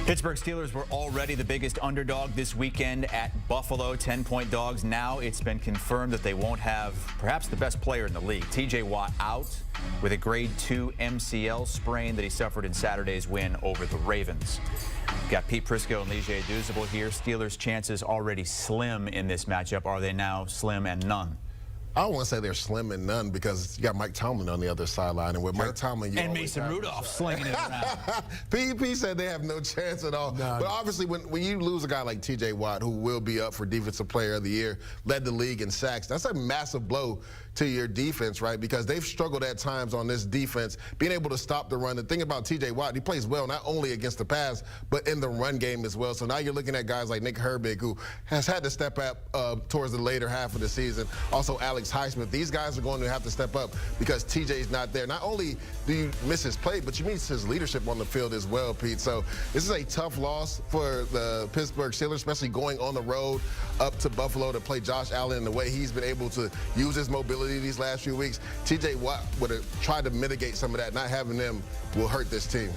Pittsburgh Steelers were already the biggest underdog this weekend at Buffalo, 10-point dogs. Now it's been confirmed that they won't have perhaps the best player in the league. T.J. Watt out with a grade 2 MCL sprain that he suffered in Saturday's win over the Ravens. We've got Pete Prisco and Lige Duzable here. Steelers' chances already slim in this matchup. Are they now slim and none? I don't want to say they're slim and none because you got Mike Tomlin on the other sideline, and with Mike Tomlin, and Mason Rudolph slinging it around. PEP said they have no chance at all. No. But obviously, when you lose a guy like T.J. Watt, who will be up for Defensive Player of the Year, led the league in sacks, that's a massive blow to your defense, right? Because they've struggled at times on this defense, being able to stop the run. The thing about T.J. Watt, he plays well not only against the pass, but in the run game as well. So now you're looking at guys like Nick Herbig, who has had to step up towards the later half of the season. Also, Alex Highsmith. These guys are going to have to step up because TJ's not there. Not only do you miss his play, but you miss his leadership on the field as well, Pete. So this is a tough loss for the Pittsburgh Steelers, especially going on the road up to Buffalo to play Josh Allen in the way he's been able to use his mobility these last few weeks. TJ Watt would have tried to mitigate some of that. Not having them will hurt this team.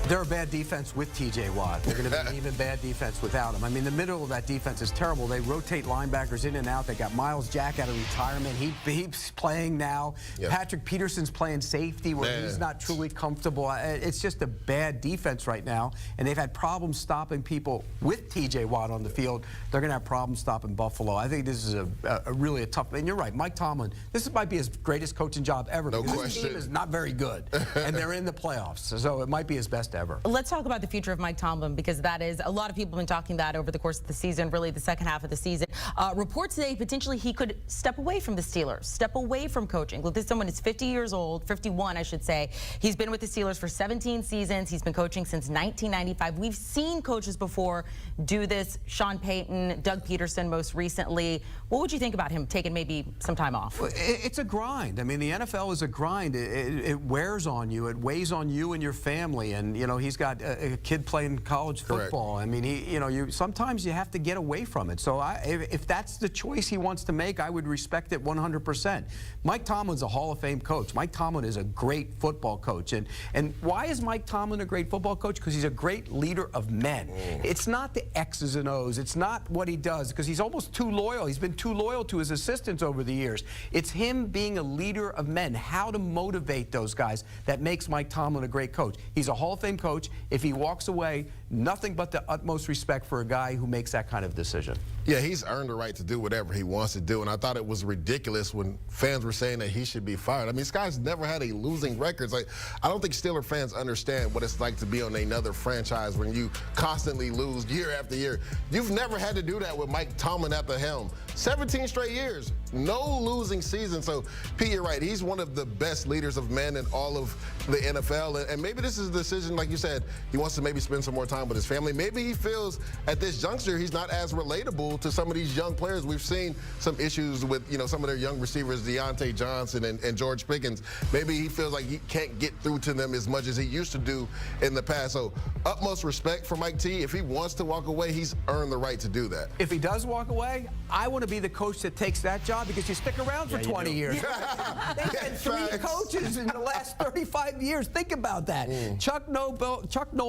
They're a bad defense with T.J. Watt. They're going to be an even bad defense without him. I mean, the middle of that defense is terrible. They rotate linebackers in and out. They got Miles Jack out of retirement. He's playing now. Yep. Patrick Peterson's playing safety where he's not truly comfortable. It's just a bad defense right now, and they've had problems stopping people with T.J. Watt on the field. They're going to have problems stopping Buffalo. I think this is really a tough, and you're right, Mike Tomlin, this might be his greatest coaching job ever. No because question. This team is not very good, and they're in the playoffs, so it might be his best ever. Let's talk about the future of Mike Tomlin, because that is, a lot of people have been talking that over the course of the season, really the second half of the season. Reports today, potentially he could step away from the Steelers, step away from coaching. Look, this someone is 50 years old, 51 I should say. He's been with the Steelers for 17 seasons. He's been coaching since 1995. We've seen coaches before do this. Sean Payton, Doug Peterson most recently. What would you think about him taking maybe some time off? It's a grind. I mean, the NFL is a grind. It wears on you. It weighs on you and your family. And, you know, he's got a kid playing college football. Correct. I mean, sometimes you have to get away from it. So if that's the choice he wants to make, I would respect it 100%. Mike Tomlin's a Hall of Fame coach. Mike Tomlin is a great football coach. And why is Mike Tomlin a great football coach? Because he's a great leader of men. It's not the X's and O's. It's not what he does, because he's almost too loyal. He's been too loyal to his assistants over the years. It's him being a leader of men, how to motivate those guys, that makes Mike Tomlin a great coach. He's a Hall of Fame coach. If he walks away, nothing but the utmost respect for a guy who makes that kind of decision. Yeah, he's earned the right to do whatever he wants to do, and I thought it was ridiculous when fans were saying that he should be fired. I mean, this guy's never had a losing record. Like, I don't think Steeler fans understand what it's like to be on another franchise when you constantly lose year after year. You've never had to do that with Mike Tomlin at the helm. 17 straight years, no losing season. So, Pete, you're right. He's one of the best leaders of men in all of the NFL, and maybe this is a decision, like you said, he wants to maybe spend some more time with his family. Maybe he feels at this juncture he's not as relatable to some of these young players. We've seen some issues with, some of their young receivers, Deontay Johnson and George Pickens. Maybe he feels like he can't get through to them as much as he used to do in the past. So utmost respect for Mike T. If he wants to walk away, he's earned the right to do that. If he does walk away, I want to be the coach that takes that job, because you stick around for 20 years. They've had 3 coaches in the last 35 years. Think about that. Chuck Noll,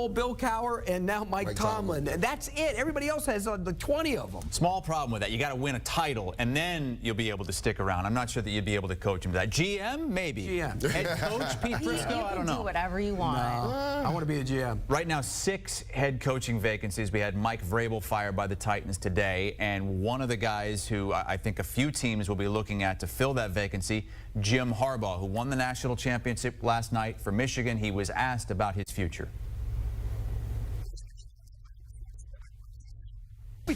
Bill Cowher, and now Mike Tomlin. That's it. Everybody else has the 20 of them. Small problem with that. You got to win a title, and then you'll be able to stick around. I'm not sure that you'd be able to coach him to that. GM, maybe. GM. Head coach, Pete Prisco, I don't know. You can do whatever you want. No, I want to be the GM. Right now, 6 head coaching vacancies. We had Mike Vrabel fired by the Titans today, and one of the guys who I think a few teams will be looking at to fill that vacancy, Jim Harbaugh, who won the national championship last night for Michigan. He was asked about his future.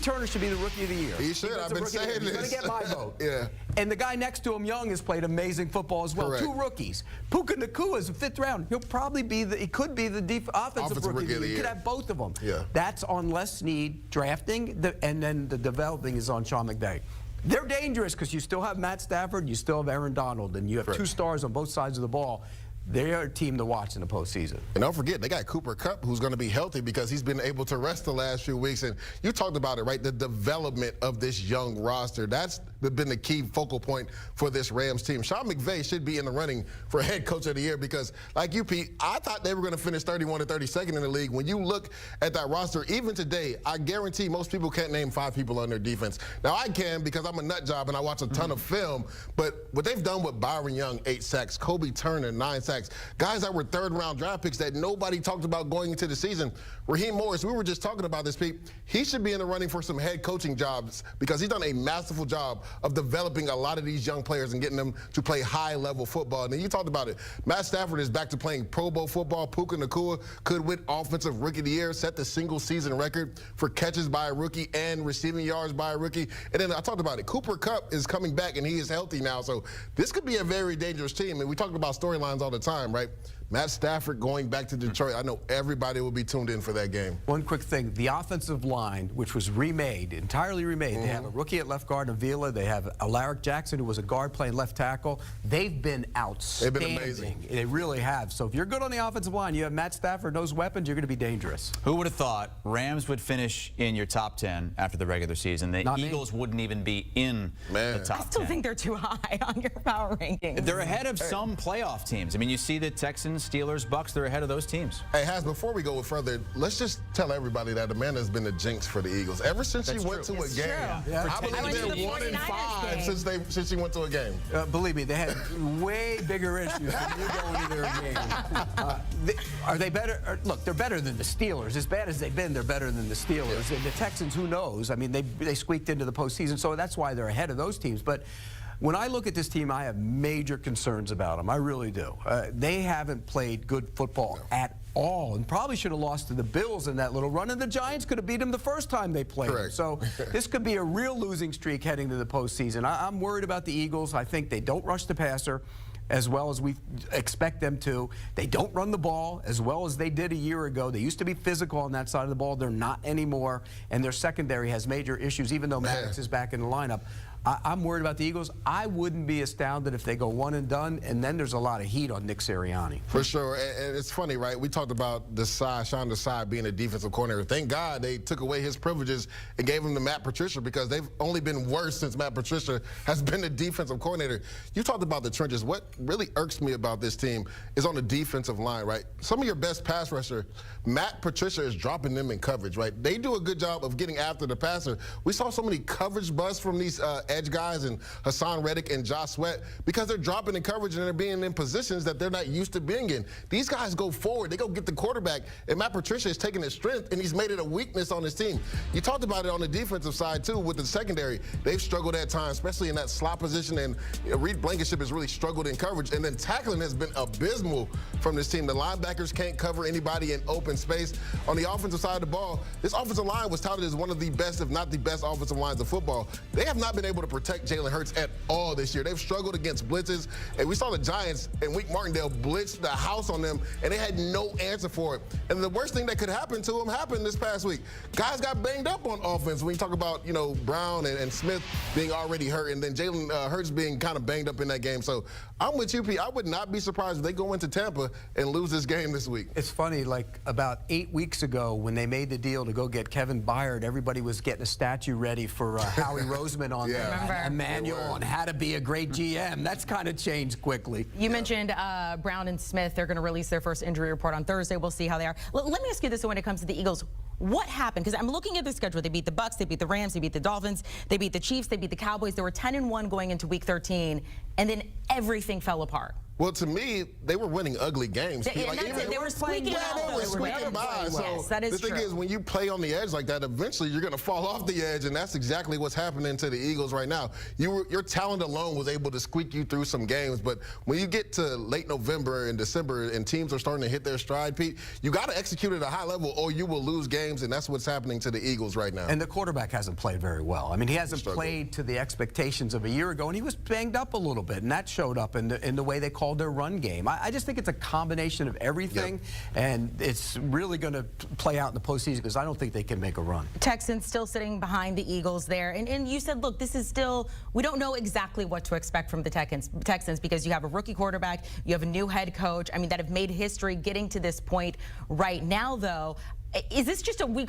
Turner should be the Rookie of the Year. He should. I've been saying this. He's going to get my vote. Yeah. And the guy next to him, Young, has played amazing football as well. Correct. 2 rookies. Puka Nacua is a 5th round. He'll probably be he could be the offensive rookie of the year. He could have both of them. Yeah. That's on Les Snead drafting, and then the developing is on Sean McVay. They're dangerous because you still have Matt Stafford, you still have Aaron Donald, and you have 2 stars on both sides of the ball. they are a team to watch in the postseason. And don't forget, they got Cooper Kupp, who's going to be healthy because he's been able to rest the last few weeks. And you talked about it, right? The development of this young roster. That's been the key focal point for this Rams team. Sean McVay should be in the running for head coach of the year because, like you, Pete, I thought they were going to finish 31 or 32nd in the league. When you look at that roster, even today, I guarantee most people can't name 5 people on their defense. Now, I can because I'm a nut job and I watch a ton of film. But what they've done with Byron Young, 8 sacks, Kobe Turner, 9 sacks, guys that were third-round draft picks that nobody talked about going into the season. Raheem Morris, we were just talking about this, Pete. He should be in the running for some head coaching jobs because he's done a masterful job of developing a lot of these young players and getting them to play high-level football. And then you talked about it. Matt Stafford is back to playing Pro Bowl football. Puka Nacua could win Offensive Rookie of the Year, set the single-season record for catches by a rookie and receiving yards by a rookie. And then I talked about it. Cooper Kupp is coming back, and he is healthy now. So this could be a very dangerous team. And we talk about storylines all the time, right? Matt Stafford going back to Detroit. I know everybody will be tuned in for that game. One quick thing. The offensive line, which was remade, entirely remade. They have a rookie at left guard, Avila. They have Alaric Jackson, who was a guard playing left tackle. They've been outstanding. They've been amazing. They really have. So if you're good on the offensive line, you have Matt Stafford, those weapons, you're going to be dangerous. Who would have thought Rams would finish in your top 10 after the regular season? The Eagles wouldn't even be in the top 10. I still think they're too high on your power rankings. They're ahead of some playoff teams. I mean, you see the Texans, Steelers, Bucks, they're ahead of those teams. Hey, Has, before we go further, let's just tell everybody that Amanda's been a jinx for the Eagles. Ever since she went to a game, I believe they're 1-5 since she went to a game. Believe me, they had way bigger issues than you going to their game. Are they better? Look, they're better than the Steelers. As bad as they've been, they're better than the Steelers. And the Texans, who knows? I mean, they squeaked into the postseason, so that's why they're ahead of those teams. But when I look at this team, I have major concerns about them. I really do. They haven't played good football at all and probably should have lost to the Bills in that little run, and the Giants could have beat them the first time they played. Correct. So this could be a real losing streak heading to the postseason. I'm worried about the Eagles. I think they don't rush the passer as well as we expect them to. They don't run the ball as well as they did a year ago. They used to be physical on that side of the ball. They're not anymore, and their secondary has major issues, even though Maddox is back in the lineup. I'm worried about the Eagles. I wouldn't be astounded if they go one and done, and then there's a lot of heat on Nick Sirianni. For sure, and it's funny, right? We talked about Sean Desai being a defensive coordinator. Thank God they took away his privileges and gave him to Matt Patricia because they've only been worse since Matt Patricia has been the defensive coordinator. You talked about the trenches. What really irks me about this team is on the defensive line, right? Some of your best pass rusher, Matt Patricia is dropping them in coverage, right? They do a good job of getting after the passer. We saw so many coverage busts from these edge guys and Hassan Reddick and Josh Sweat because they're dropping in coverage and they're being in positions that they're not used to being in. These guys go forward. They go get the quarterback, and Matt Patricia is taking his strength, and he's made it a weakness on his team. You talked about it on the defensive side, too, with the secondary. They've struggled at times, especially in that slot position, and Reed Blankenship has really struggled in coverage, and then tackling has been abysmal from this team. The linebackers can't cover anybody in open space. On the offensive side of the ball, this offensive line was touted as one of the best, if not the best, offensive lines of football. They have not been able to protect Jalen Hurts at all this year. They've struggled against blitzes, and we saw the Giants and Wink Martindale blitz the house on them, and they had no answer for it. And the worst thing that could happen to them happened this past week. Guys got banged up on offense. When you talk about, you know, Brown and Smith being already hurt, and then Jalen Hurts being kind of banged up in that game. So I'm with you, Pete. I would not be surprised if they go into Tampa and lose this game this week. It's funny, like about 8 weeks ago when they made the deal to go get Kevin Byard, everybody was getting a statue ready for Howie Roseman on a manual on how to be a great GM. That's kind of changed quickly. You mentioned Brown and Smith. They're going to release their first injury report on Thursday. We'll see how they are. Let me ask you this when it comes to the Eagles. What happened? Because I'm looking at the schedule. They beat the Bucks, they beat the Rams, they beat the Dolphins, they beat the Chiefs, they beat the Cowboys. They were 10-1 going into Week 13, and then everything fell apart. Well, to me, they were winning ugly games. They were squeaking out. They were squeaking by. So that is the thing is, when you play on the edge like that, eventually you're going to fall off the edge, and that's exactly what's happening to the Eagles right now. Your talent alone was able to squeak you through some games, but when you get to late November and December and teams are starting to hit their stride, Pete, you got to execute at a high level or you will lose games, and that's what's happening to the Eagles right now. And the quarterback hasn't played very well. I mean, he hasn't played to the expectations of a year ago, and he was banged up a little bit, and that showed up in the way they called called their run game. I just think it's a combination of everything, and it's really going to play out in the postseason because I don't think they can make a run. Texans still sitting behind the Eagles there, and you said, look, this is still, we don't know exactly what to expect from the Texans because you have a rookie quarterback, you have a new head coach, I mean, that have made history getting to this point right now, though. Is this just a week?